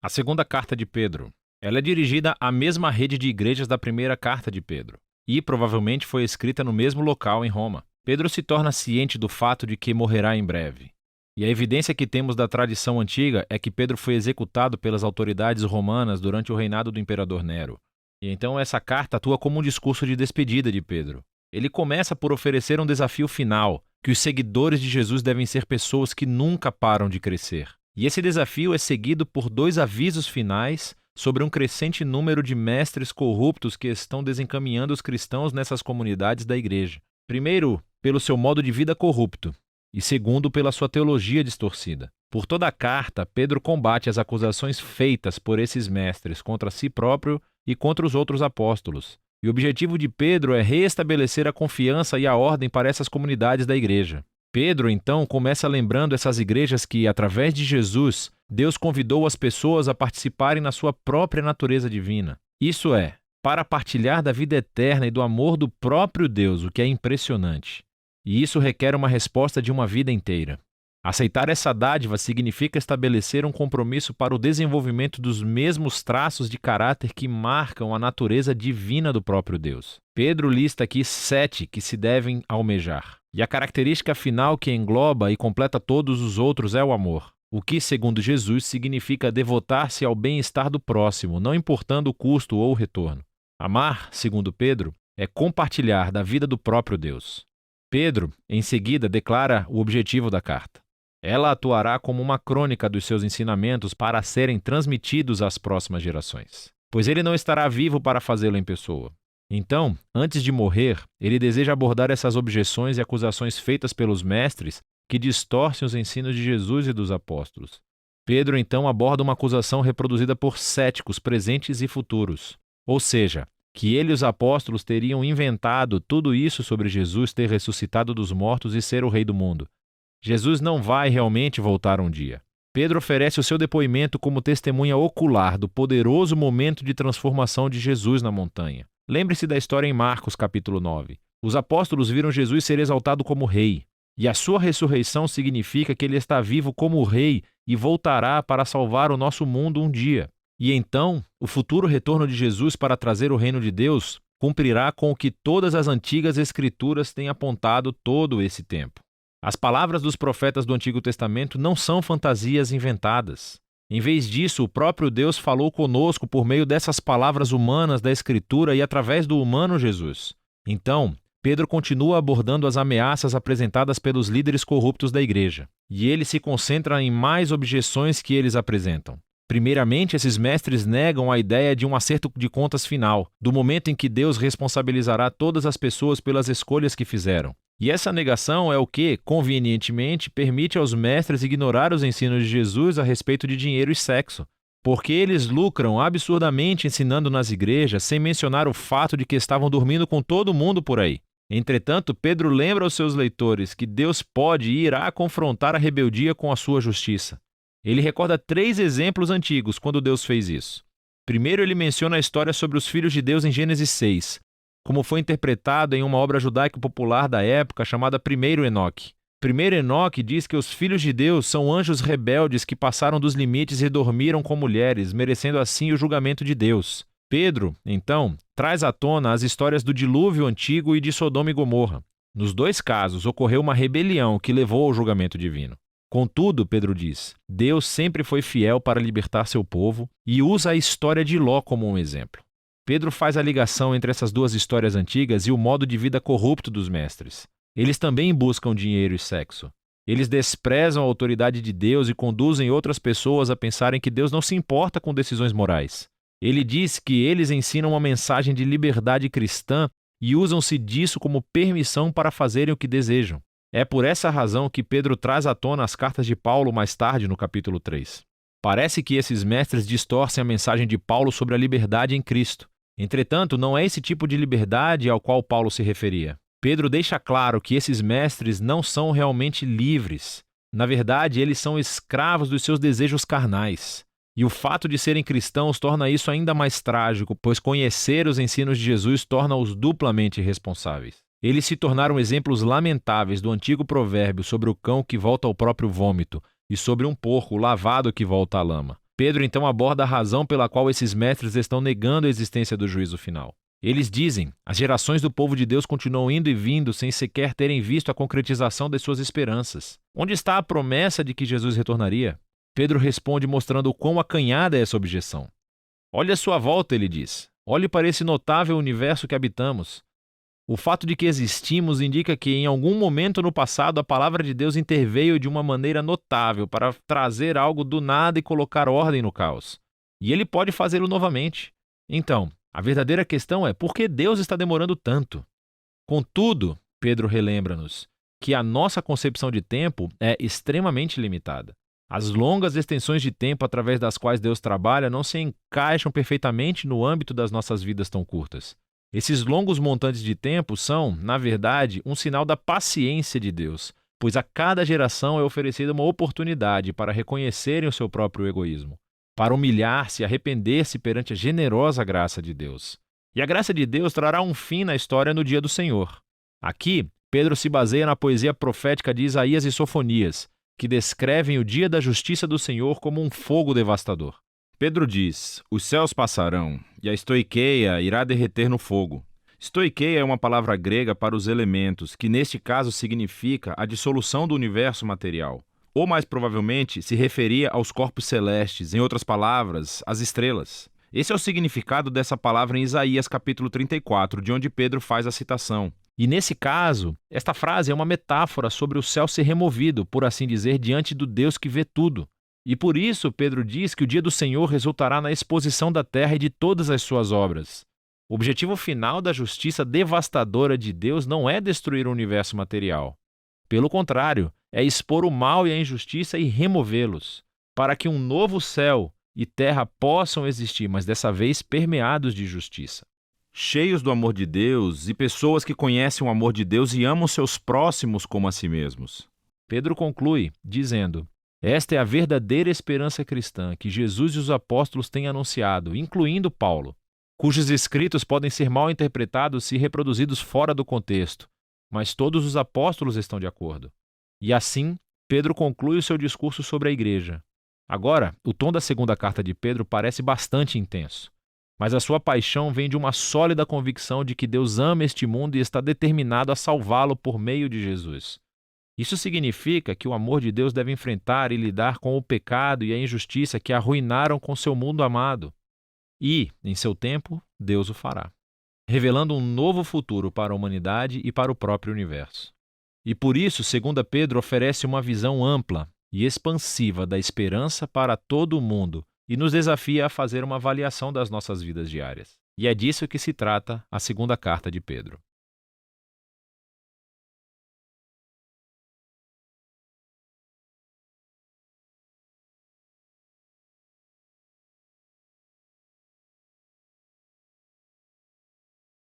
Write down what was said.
A segunda carta de Pedro. Ela é dirigida à mesma rede de igrejas da primeira carta de Pedro, e provavelmente foi escrita no mesmo local em Roma. Pedro se torna ciente do fato de que morrerá em breve. E a evidência que temos da tradição antiga é que Pedro foi executado pelas autoridades romanas durante o reinado do imperador Nero. E então essa carta atua como um discurso de despedida de Pedro. Ele começa por oferecer um desafio final, que os seguidores de Jesus devem ser pessoas que nunca param de crescer. E esse desafio é seguido por dois avisos finais sobre um crescente número de mestres corruptos que estão desencaminhando os cristãos nessas comunidades da igreja. Primeiro, pelo seu modo de vida corrupto, e segundo, pela sua teologia distorcida. Por toda a carta, Pedro combate as acusações feitas por esses mestres contra si próprio e contra os outros apóstolos. E o objetivo de Pedro é reestabelecer a confiança e a ordem para essas comunidades da igreja. Pedro, então, começa lembrando essas igrejas que, através de Jesus, Deus convidou as pessoas a participarem na sua própria natureza divina. Isso é, para partilhar da vida eterna e do amor do próprio Deus, o que é impressionante. E isso requer uma resposta de uma vida inteira. Aceitar essa dádiva significa estabelecer um compromisso para o desenvolvimento dos mesmos traços de caráter que marcam a natureza divina do próprio Deus. Pedro lista aqui 7 que se devem almejar. E a característica final que engloba e completa todos os outros é o amor. O que, segundo Jesus, significa devotar-se ao bem-estar do próximo, não importando o custo ou o retorno. Amar, segundo Pedro, é compartilhar da vida do próprio Deus. Pedro, em seguida, declara o objetivo da carta. Ela atuará como uma crônica dos seus ensinamentos para serem transmitidos às próximas gerações, pois ele não estará vivo para fazê-lo em pessoa. Então, antes de morrer, ele deseja abordar essas objeções e acusações feitas pelos mestres que distorcem os ensinos de Jesus e dos apóstolos. Pedro, então, aborda uma acusação reproduzida por céticos presentes e futuros, ou seja, que ele e os apóstolos teriam inventado tudo isso sobre Jesus ter ressuscitado dos mortos e ser o rei do mundo. Jesus não vai realmente voltar um dia. Pedro oferece o seu depoimento como testemunha ocular do poderoso momento de transformação de Jesus na montanha. Lembre-se da história em Marcos, capítulo 9. Os apóstolos viram Jesus ser exaltado como rei, e a sua ressurreição significa que ele está vivo como rei e voltará para salvar o nosso mundo um dia. E então, o futuro retorno de Jesus para trazer o reino de Deus cumprirá com o que todas as antigas escrituras têm apontado todo esse tempo. As palavras dos profetas do Antigo Testamento não são fantasias inventadas. Em vez disso, o próprio Deus falou conosco por meio dessas palavras humanas da Escritura e através do humano Jesus. Então, Pedro continua abordando as ameaças apresentadas pelos líderes corruptos da igreja, e ele se concentra em mais objeções que eles apresentam. Primeiramente, esses mestres negam a ideia de um acerto de contas final, do momento em que Deus responsabilizará todas as pessoas pelas escolhas que fizeram. E essa negação é o que, convenientemente, permite aos mestres ignorar os ensinos de Jesus a respeito de dinheiro e sexo, porque eles lucram absurdamente ensinando nas igrejas sem mencionar o fato de que estavam dormindo com todo mundo por aí. Entretanto, Pedro lembra aos seus leitores que Deus pode e irá confrontar a rebeldia com a sua justiça. Ele recorda 3 exemplos antigos quando Deus fez isso. Primeiro, ele menciona a história sobre os filhos de Deus em Gênesis 6, como foi interpretado em uma obra judaica popular da época chamada Primeiro Enoque. Primeiro Enoque diz que os filhos de Deus são anjos rebeldes que passaram dos limites e dormiram com mulheres, merecendo assim o julgamento de Deus. Pedro, então, traz à tona as histórias do dilúvio antigo e de Sodoma e Gomorra. Nos 2 casos, ocorreu uma rebelião que levou ao julgamento divino. Contudo, Pedro diz, Deus sempre foi fiel para libertar seu povo e usa a história de Ló como um exemplo. Pedro faz a ligação entre essas 2 histórias antigas e o modo de vida corrupto dos mestres. Eles também buscam dinheiro e sexo. Eles desprezam a autoridade de Deus e conduzem outras pessoas a pensarem que Deus não se importa com decisões morais. Ele diz que eles ensinam uma mensagem de liberdade cristã e usam-se disso como permissão para fazerem o que desejam. É por essa razão que Pedro traz à tona as cartas de Paulo mais tarde no capítulo 3. Parece que esses mestres distorcem a mensagem de Paulo sobre a liberdade em Cristo. Entretanto, não é esse tipo de liberdade ao qual Paulo se referia. Pedro deixa claro que esses mestres não são realmente livres. Na verdade, eles são escravos dos seus desejos carnais. E o fato de serem cristãos torna isso ainda mais trágico, pois conhecer os ensinos de Jesus torna-os duplamente responsáveis. Eles se tornaram exemplos lamentáveis do antigo provérbio sobre o cão que volta ao próprio vômito e sobre um porco lavado que volta à lama. Pedro então aborda a razão pela qual esses mestres estão negando a existência do juízo final. Eles dizem: as gerações do povo de Deus continuam indo e vindo sem sequer terem visto a concretização das suas esperanças. Onde está a promessa de que Jesus retornaria? Pedro responde mostrando o quão acanhada é essa objeção. Olhe à sua volta, ele diz. Olhe para esse notável universo que habitamos. O fato de que existimos indica que em algum momento no passado a palavra de Deus interveio de uma maneira notável para trazer algo do nada e colocar ordem no caos. E ele pode fazê-lo novamente. Então, a verdadeira questão é por que Deus está demorando tanto? Contudo, Pedro relembra-nos que a nossa concepção de tempo é extremamente limitada. As longas extensões de tempo através das quais Deus trabalha não se encaixam perfeitamente no âmbito das nossas vidas tão curtas. Esses longos montantes de tempo são, na verdade, um sinal da paciência de Deus, pois a cada geração é oferecida uma oportunidade para reconhecerem o seu próprio egoísmo, para humilhar-se e arrepender-se perante a generosa graça de Deus. E a graça de Deus trará um fim na história no dia do Senhor. Aqui, Pedro se baseia na poesia profética de Isaías e Sofonias, que descrevem o dia da justiça do Senhor como um fogo devastador. Pedro diz: os céus passarão, e a estoiqueia irá derreter no fogo. Estoiqueia é uma palavra grega para os elementos, que neste caso significa a dissolução do universo material. Ou mais provavelmente se referia aos corpos celestes, em outras palavras, às estrelas. Esse é o significado dessa palavra em Isaías capítulo 34, de onde Pedro faz a citação. E nesse caso, esta frase é uma metáfora sobre o céu ser removido, por assim dizer, diante do Deus que vê tudo. E por isso Pedro diz que o dia do Senhor resultará na exposição da terra e de todas as suas obras. O objetivo final da justiça devastadora de Deus não é destruir o universo material. Pelo contrário, é expor o mal e a injustiça e removê-los, para que um novo céu e terra possam existir, mas dessa vez permeados de justiça. Cheios do amor de Deus e pessoas que conhecem o amor de Deus e amam seus próximos como a si mesmos. Pedro conclui dizendo: esta é a verdadeira esperança cristã que Jesus e os apóstolos têm anunciado, incluindo Paulo, cujos escritos podem ser mal interpretados se reproduzidos fora do contexto, mas todos os apóstolos estão de acordo. E assim, Pedro conclui o seu discurso sobre a igreja. Agora, o tom da segunda carta de Pedro parece bastante intenso, mas a sua paixão vem de uma sólida convicção de que Deus ama este mundo e está determinado a salvá-lo por meio de Jesus. Isso significa que o amor de Deus deve enfrentar e lidar com o pecado e a injustiça que arruinaram com seu mundo amado. E, em seu tempo, Deus o fará, revelando um novo futuro para a humanidade e para o próprio universo. E por isso, 2 Pedro oferece uma visão ampla e expansiva da esperança para todo o mundo e nos desafia a fazer uma avaliação das nossas vidas diárias. E é disso que se trata a segunda carta de Pedro.